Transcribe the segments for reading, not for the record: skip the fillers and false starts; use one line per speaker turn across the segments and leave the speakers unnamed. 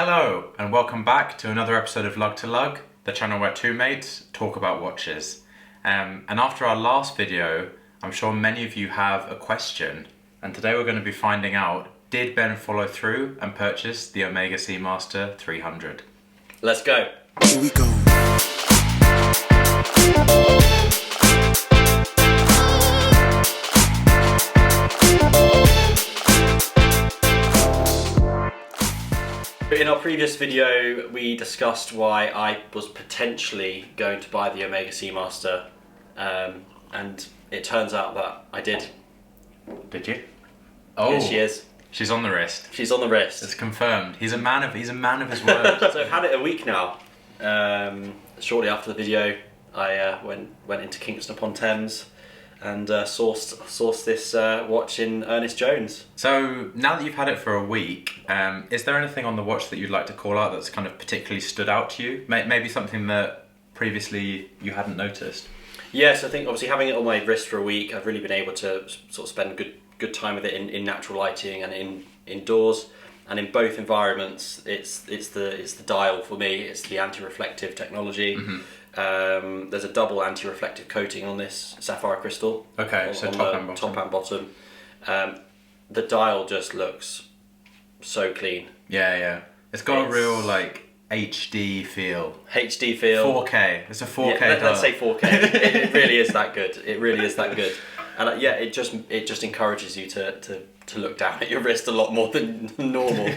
Hello, and welcome back to another episode of Lug to Lug, the channel where two mates talk about watches. And after our last video, I'm sure many of you have a question, and today we're going to be finding out, did Ben follow through and purchase the Omega Seamaster 300?
Let's go.
Here we go.
In our previous video, we discussed why I was potentially going to buy the Omega Seamaster, and it turns out that I did.
Did you? Oh,
Here she is.
She's on the wrist.
She's on the wrist.
It's confirmed. He's a man of his word.
So I've had it a week now. Shortly after the video, I went into Kingston upon Thames and sourced this watch in Ernest Jones.
So now that you've had it for a week, is there anything on the watch that you'd like to call out that's kind of particularly stood out to you? Maybe something that previously you hadn't noticed?
Yes, I think obviously having it on my wrist for a week, I've really been able to sort of spend good time with it in natural lighting and indoors. And in both environments, it's the dial for me. It's the anti-reflective technology. Mm-hmm. There's a double anti-reflective coating on this sapphire crystal.
Okay, so top and
bottom. The dial just looks so clean.
Yeah. It's got a real like HD feel.
4K.
It's a 4K
dial.
dial.
Let's say 4K. it really is that good. It really is that good. And it just encourages you to look down at your wrist a lot more than normal.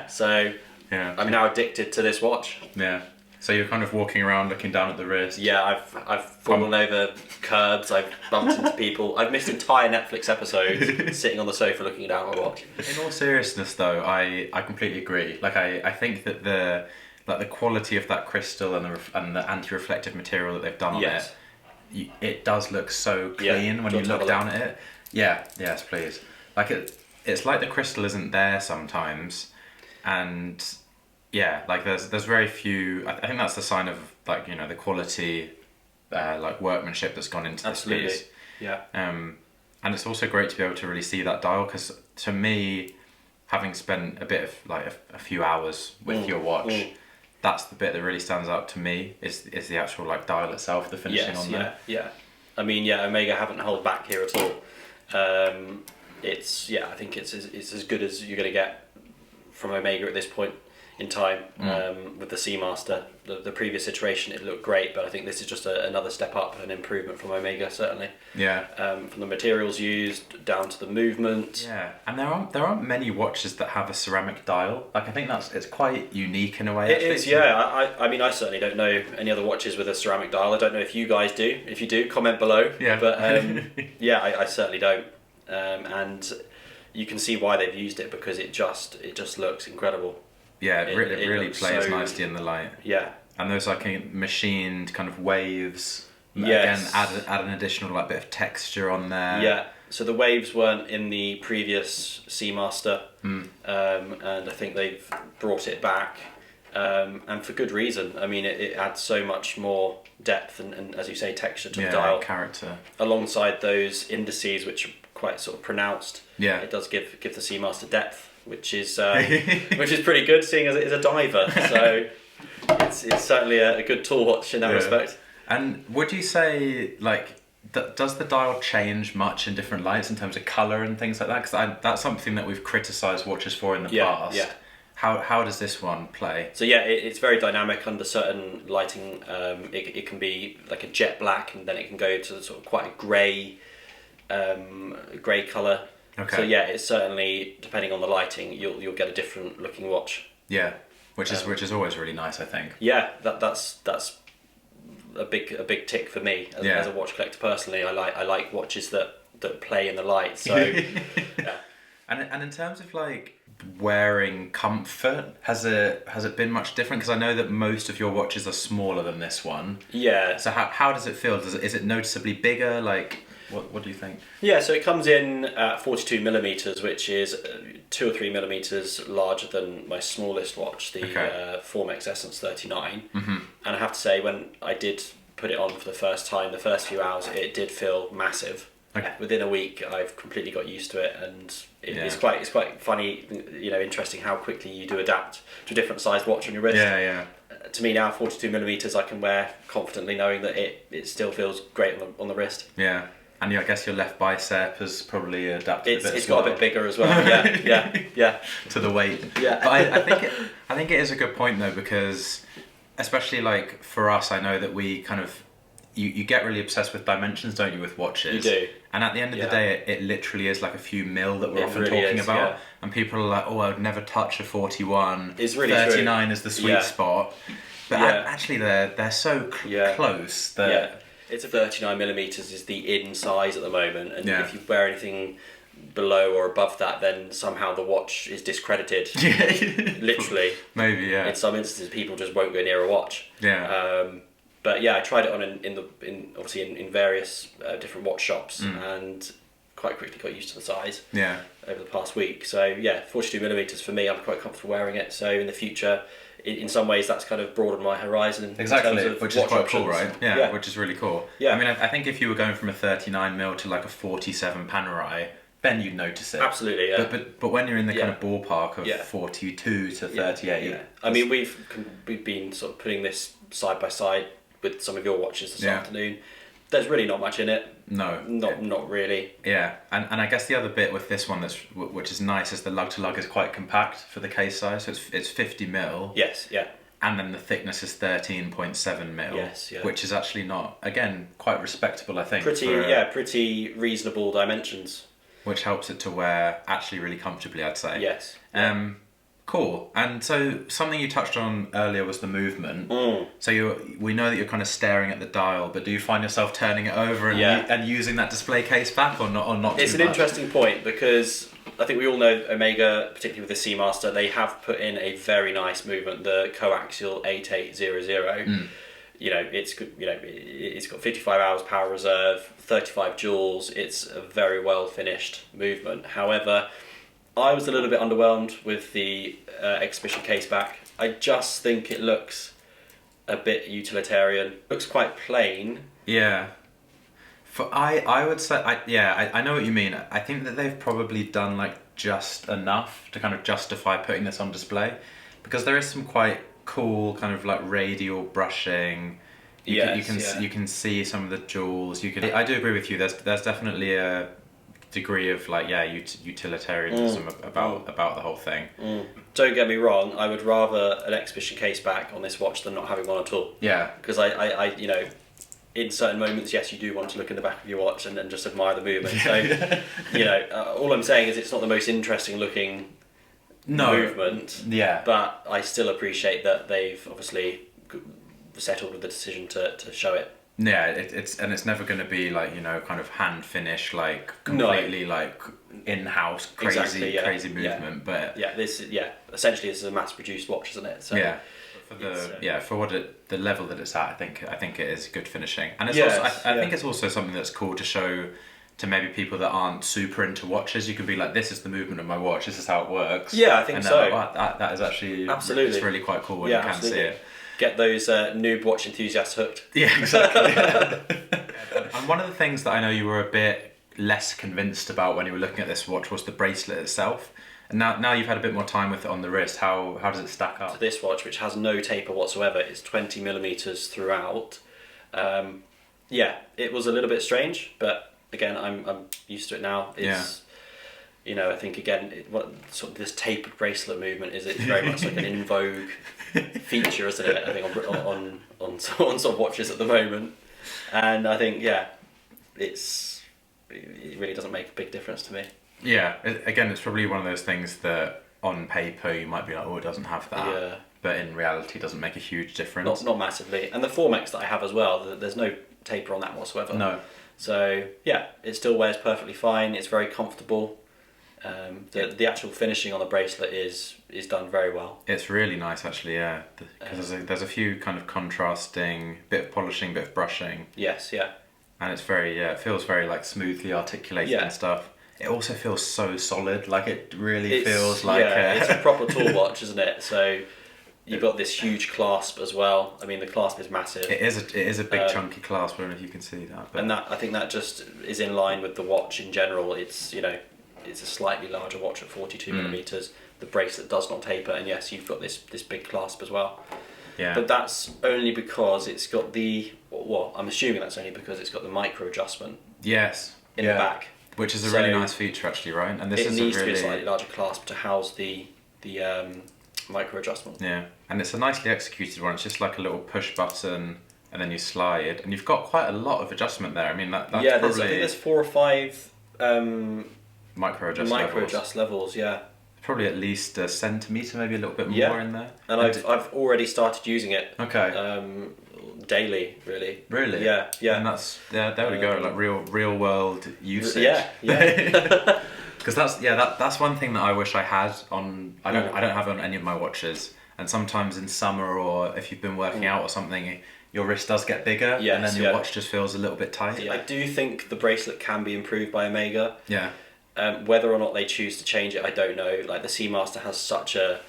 So I'm now addicted to this watch.
Yeah. So you're kind of walking around looking down at the wrist.
Yeah, I've fallen over curbs, I've bumped into people, I've missed entire Netflix episodes sitting on the sofa looking down at my watch.
In all seriousness though, I completely agree. Like I think that the quality of that crystal and the anti-reflective material that they've done on it does look so clean when you look down at it. Yeah, yes, please. Like it's like the crystal isn't there sometimes, and yeah, like there's very few. I think that's the sign of like the quality, like workmanship that's gone into this piece.
Yeah.
And it's also great to be able to really see that dial, because to me, having spent a bit of like a few hours with your watch. That's the bit that really stands out to me, is the actual like dial itself, the finishing on there.
Yeah. I mean, Omega haven't held back here at all. I think it's as good as you're going to get from Omega at this point in time. With the Seamaster, the previous iteration, it looked great, but I think this is just another step up, an improvement from Omega, certainly.
Yeah.
From the materials used down to the movement.
Yeah, and there aren't many watches that have a ceramic dial. Like I think it's quite unique in a way.
It is, yeah. I mean, I certainly don't know any other watches with a ceramic dial. I don't know if you guys do. If you do, comment below.
Yeah.
But I certainly don't. And you can see why they've used it, because it just looks incredible.
Yeah, it really plays
so
nicely in the light.
Yeah.
And those like machined kind of waves.
Yes.
Again, add an additional like bit of texture on there.
Yeah. So the waves weren't in the previous Seamaster, and I think they've brought it back, and for good reason. I mean, it adds so much more depth and as you say, texture to the dial.
Character.
Alongside those indices, which are quite sort of pronounced.
Yeah.
It does give the Seamaster depth, which is pretty good, seeing as it is a diver. So it's certainly a good tool watch in that respect.
And would you say like does the dial change much in different lights in terms of color and things like that? Because that's something that we've criticised watches for in the past. Yeah. How does this one play?
So it's very dynamic under certain lighting. It can be like a jet black, and then it can go to sort of quite a grey colour.
Okay.
So it's certainly, depending on the lighting, you'll get a different looking watch.
Yeah, which is always really nice, I think.
Yeah, that's a big tick for me as a watch collector personally. I like watches that play in the light. So yeah.
And in terms of like wearing comfort, has it been much different? Because I know that most of your watches are smaller than this one.
Yeah.
So how does it feel? Is it noticeably bigger? Like what do you think?
Yeah, so it comes in at 42 millimeters, which is 2 or 3 millimeters larger than my smallest watch, the Formex Essence 39. Mm-hmm. And I have to say, when I did put it on for the first time, the first few hours, it did feel massive. within a week, I've completely got used to it, and it's quite funny, interesting how quickly you do adapt to a different sized watch on your wrist.
Yeah.
To me now, 42mm I can wear confidently, knowing that it still feels great on the wrist.
Yeah. And I guess your left bicep has probably adapted a bit.
It's got a bit bigger as well. Yeah.
To the weight.
Yeah.
But I think it is a good point though, because especially like for us, I know that we kind of you get really obsessed with dimensions, don't you, with watches?
You do.
And at the end of the day, it literally is like a few mil that we're often talking about. Yeah. And people are like, oh, I would never touch a 41.
It's really
39
true.
Is the sweet spot. But actually, they're so close that
it's a 39mm is the in size at the moment, and if you wear anything below or above that, then somehow the watch is discredited. Literally.
Maybe
in some instances, people just won't go near a watch. But I tried it on in various different watch shops, and quite quickly got used to the size. Over the past week. So 42mm for me, I'm quite comfortable wearing it. So in the future, in some ways, that's kind of broadened my horizon.
Exactly, which is quite cool, right?
Yeah,
which is really cool.
Yeah.
I mean, I think if you were going from a 39mm to like a 47 Panerai, then you'd notice it.
Absolutely, yeah.
But when you're in the kind of ballpark of 42 to 38,
I mean, we've been sort of putting this side by side with some of your watches this afternoon. There's really not much in it.
No,
not really.
Yeah, and I guess the other bit with this one which is nice is the lug to lug is quite compact for the case size. So it's 50mm.
Yes, yeah.
And then the thickness is 13.7mm.
Yes, yeah.
Which is actually quite respectable, I think.
Pretty reasonable dimensions.
Which helps it to wear actually really comfortably, I'd say.
Yes.
Cool. And so something you touched on earlier was the movement. So we know that you're kind of staring at the dial, but do you find yourself turning it over and using that display case back or not?
It's an interesting point, because I think we all know Omega, particularly with the Seamaster, they have put in a very nice movement, the coaxial 8800. It's good. It's got 55 hours power reserve, 35 joules. It's a very well finished movement. However, I was a little bit underwhelmed with the exhibition case back. I just think it looks a bit utilitarian. Looks quite plain.
Yeah. I would say I know what you mean. I think that they've probably done like just enough to kind of justify putting this on display, because there is some quite cool kind of like radial brushing. You can see some of the jewels. I do agree with you. There's definitely a degree of like utilitarianism about the whole thing.
Don't get me wrong, I would rather an exhibition case back on this watch than not having one at all.
Yeah.
Because I in certain moments, yes, you do want to look in the back of your watch and just admire the movement. So, all I'm saying is it's not the most interesting looking movement.
Yeah.
But I still appreciate that they've obviously settled with the decision to show it.
Yeah, it's never going to be like kind of hand finished, like completely like in-house crazy movement. But
essentially this is a mass-produced watch, isn't it? So
for the level that it's at, I think it is good finishing, and it's also I think it's also something that's cool to show to maybe people that aren't super into watches. You can be like, this is the movement of my watch, this is how it works.
Yeah, I think so.
Like, that is actually
absolutely,
it's really quite cool when you can see it.
Get those noob watch enthusiasts hooked.
Yeah, exactly. And one of the things that I know you were a bit less convinced about when you were looking at this watch was the bracelet itself. And now you've had a bit more time with it on the wrist. How does it stack up?
So this watch, which has no taper whatsoever, is 20mm throughout. It was a little bit strange, but again, I'm used to it now. I think again, sort of this tapered bracelet movement it's very much like an in vogue feature, isn't it? I think on sort of watches at the moment, and I think it really doesn't make a big difference to me.
Yeah, again, it's probably one of those things that on paper you might be like, oh, it doesn't have that.
Yeah.
But in reality, it doesn't make a huge difference.
Not massively. And the Formex that I have as well, there's no taper on that whatsoever.
No.
So it still wears perfectly fine. It's very comfortable. The actual finishing on the bracelet is done very well.
It's really nice, actually. Yeah, because there's a few kind of contrasting, bit of polishing, bit of brushing.
Yes. Yeah.
And it's it feels very like smoothly articulated and stuff. It also feels so solid. Like it really feels like
it's a proper tool watch, isn't it? So You've got this huge clasp as well. I mean, the clasp is massive.
It is a big chunky clasp. I don't know if you can see that. But.
And I think that just is in line with the watch in general. It's it's a slightly larger watch at 42 millimeters. The bracelet does not taper, and yes, you've got this big clasp as well.
Yeah.
But that's only because it's got I'm assuming that's only because it's got the micro adjustment.
Yes.
In the back.
Which is a really nice feature, actually, right? And this
it needs to be a slightly larger clasp to house the micro adjustment.
Yeah, and it's a nicely executed one. It's just like a little push button, and then you slide, and you've got quite a lot of adjustment there. I mean, that's
I think
probably
there's 4 or 5
micro
adjust levels. Yeah,
probably at least a centimetre, maybe a little bit more in there.
And I've already started using it.
Okay.
Daily, really.
Really?
Yeah.
And there we go, like real world usage.
Yeah.
Because that's one thing that I wish I had on. I don't have it on any of my watches. And sometimes in summer, or if you've been working out or something, your wrist does get bigger, and then your watch just feels a little bit tight.
Yeah. I do think the bracelet can be improved by Omega.
Yeah.
Whether or not they choose to change it, I don't know. Like the Seamaster has such a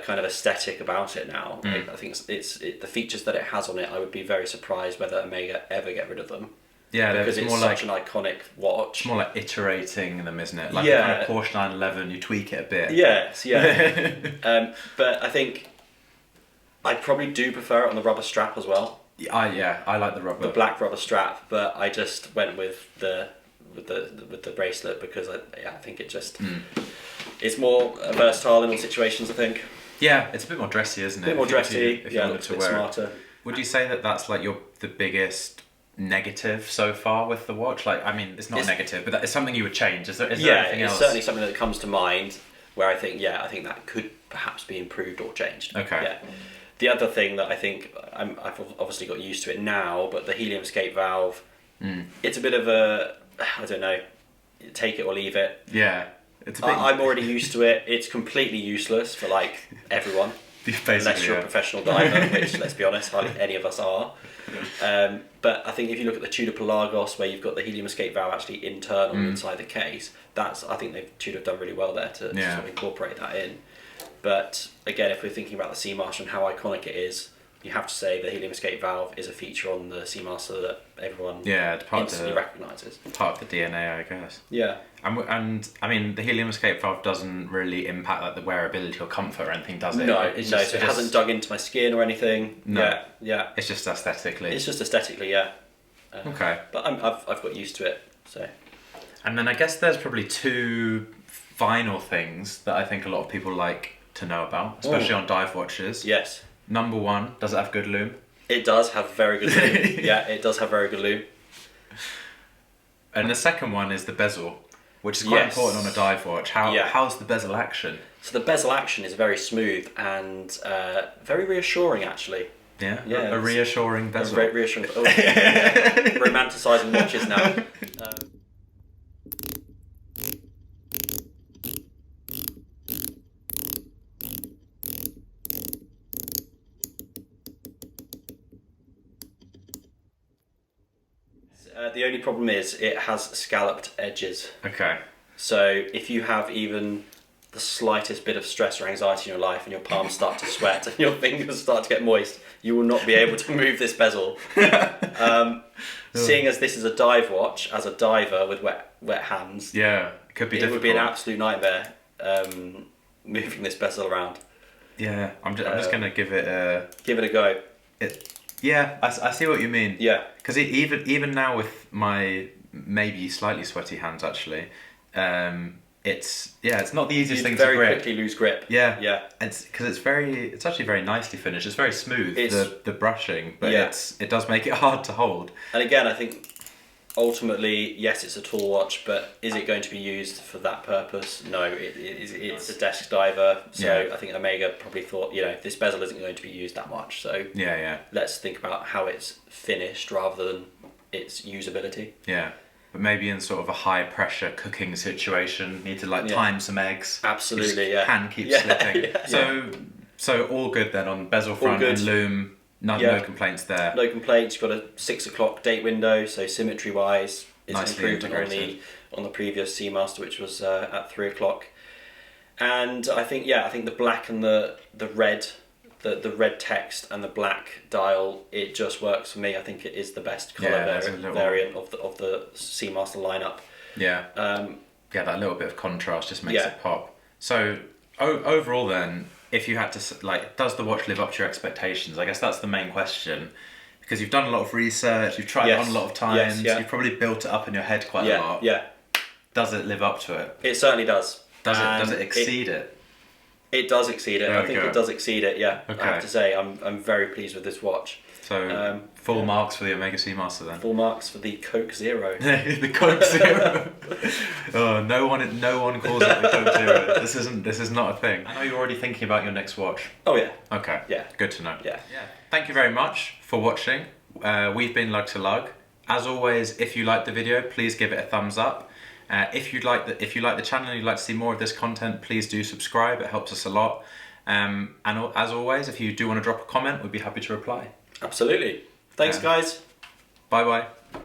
kind of aesthetic about it now. I think it's the features that it has on it. I would be very surprised whether Omega ever get rid of them.
Yeah,
because it's
more
such an iconic watch.
It's more like iterating them, isn't it? Like a kind of Porsche 911, you tweak it a bit.
Yes, yeah. But I think I probably do prefer it on the rubber strap as well.
I like the rubber.
The black rubber strap, but I just went with the bracelet because I think it just it's more versatile in all situations. I think.
Yeah, it's a bit more dressy, isn't it?
A bit more dressy.
If you want
to wear smarter.
It. Would you say that that's like the biggest negative so far with the watch? Like, I mean, it's not negative, but it's something you would change. Is there anything else?
It's certainly something that comes to mind where I think that could perhaps be improved or changed.
Okay.
Yeah. The other thing that I think I've obviously got used to it now, but the helium escape valve, it's a bit of a, I don't know, take it or leave it.
Yeah. It's a bit...
I'm already used to it. It's completely useless for like everyone. Unless you're a professional diver, which, let's be honest, hardly any of us are. But I think if you look at the Tudor Pelagos, where you've got the helium escape valve actually internal inside the case, I think Tudor have done really well there to sort of incorporate that in. But again, if we're thinking about the Seamaster and how iconic it is, you have to say the helium escape valve is a feature on the Seamaster that everyone instantly recognises.
Part of the DNA, I guess.
Yeah.
And I mean, the helium escape valve doesn't really impact like the wearability or comfort or anything, does it?
No, it hasn't dug into my skin or anything.
No.
Yeah.
It's just aesthetically.
Yeah.
Okay.
But I've got used to it, so.
And then I guess there's probably 2 final things that I think a lot of people like to know about, especially on dive watches.
Yes.
Number 1, does it have good lume?
It does have very good lume. Yeah, it does have very good lume.
And the second one is the bezel, which is quite important on a dive watch. How's the bezel action?
So the bezel action is very smooth and very reassuring, actually.
Yeah, a reassuring bezel.
Very reassuring. Romanticising watches now. The only problem is it has scalloped edges.
Okay.
So if you have even the slightest bit of stress or anxiety in your life and your palms start to sweat and your fingers start to get moist, you will not be able to move this bezel. Seeing as this is a dive watch, as a diver with wet hands,
it could be difficult.
It would be an absolute nightmare moving this bezel around.
Yeah, I'm just going to give it a
go.
I see what you mean.
Yeah.
Because even now with my maybe slightly sweaty hands, actually, it's not the easiest thing to grip.
Very quickly lose grip.
Yeah. It's because it's actually very nicely finished. It's very smooth. The brushing, but it does make it hard to hold.
And again, I think ultimately, yes, it's a tool watch, but is it going to be used for that purpose? No, it's a desk diver. So I think Omega probably thought, this bezel isn't going to be used that much. So let's think about how it's finished rather than its usability.
Yeah. But maybe in sort of a high pressure cooking situation, need to time some eggs.
Absolutely,
Hand keeps slipping. So all good then on bezel front and lume. No complaints there.
No complaints. You've got a 6 o'clock date window, so symmetry wise, it's improved on the previous Seamaster, which was at 3 o'clock. And I think the black and the red the red text and the black dial, it just works for me. I think it is the best colour variant of the Seamaster lineup.
Yeah. Yeah, that little bit of contrast just makes it pop. So overall then, if you had to, like, does the watch live up to your expectations? I guess that's the main question. Because you've done a lot of research, you've tried it on a lot of times, you've probably built it up in your head quite a lot.
Yeah.
Does it live up to it?
It certainly does.
Does it exceed it?
It does exceed it. I think it does exceed it, yeah.
Okay.
I have to say, I'm very pleased with this watch.
So, full marks for the Omega Seamaster then?
Full marks for the Coke Zero.
The Coke Zero. Oh, no one calls it the Coke Zero. This is not a thing. I know you're already thinking about your next watch.
Oh yeah.
Okay.
Yeah.
Good to know.
Yeah.
Thank you very much for watching. We've been Lug to Lug. As always, if you liked the video, please give it a thumbs up. If you like the channel and you'd like to see more of this content, please do subscribe. It helps us a lot. And as always, if you do want to drop a comment, we'd be happy to reply.
Absolutely. Thanks, guys.
Bye bye.